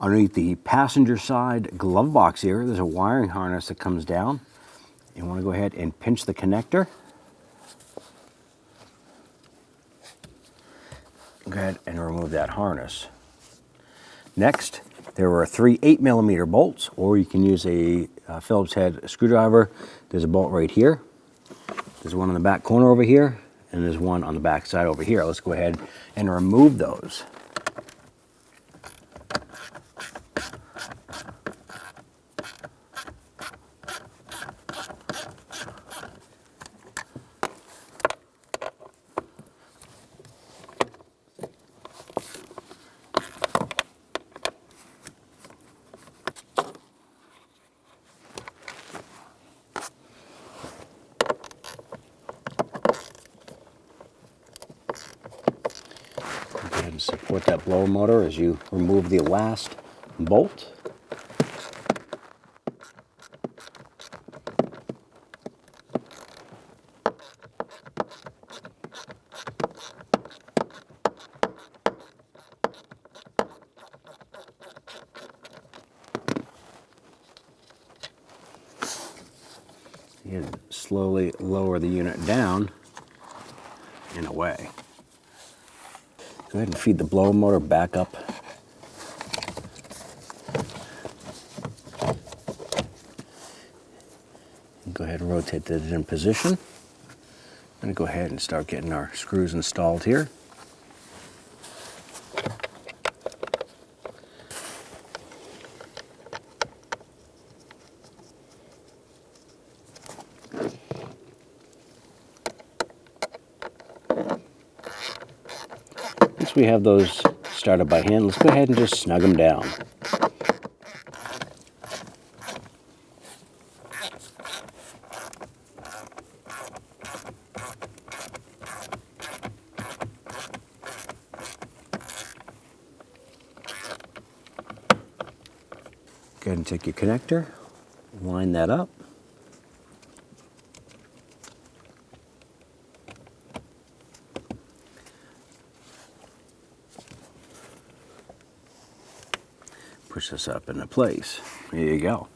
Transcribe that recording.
underneath the passenger side glove box here, there's a wiring harness that comes down. You want to go ahead and pinch the connector. Go ahead and remove that harness. Next, there are 3 8mm bolts, or you can use a Phillips head screwdriver. There's a bolt right here. There's one on the back corner over here, and there's one on the back side over here. Let's go ahead and remove those. Go ahead and support that blower motor as you remove the last bolt. You can slowly lower the unit down and away. Go ahead and feed the blower motor back up. And go ahead and rotate that in position. I'm going to go ahead and start getting our screws installed here. Once we have those started by hand, let's go ahead and just snug them down. Go ahead and take your connector, line that up. Push this up into place. There you go.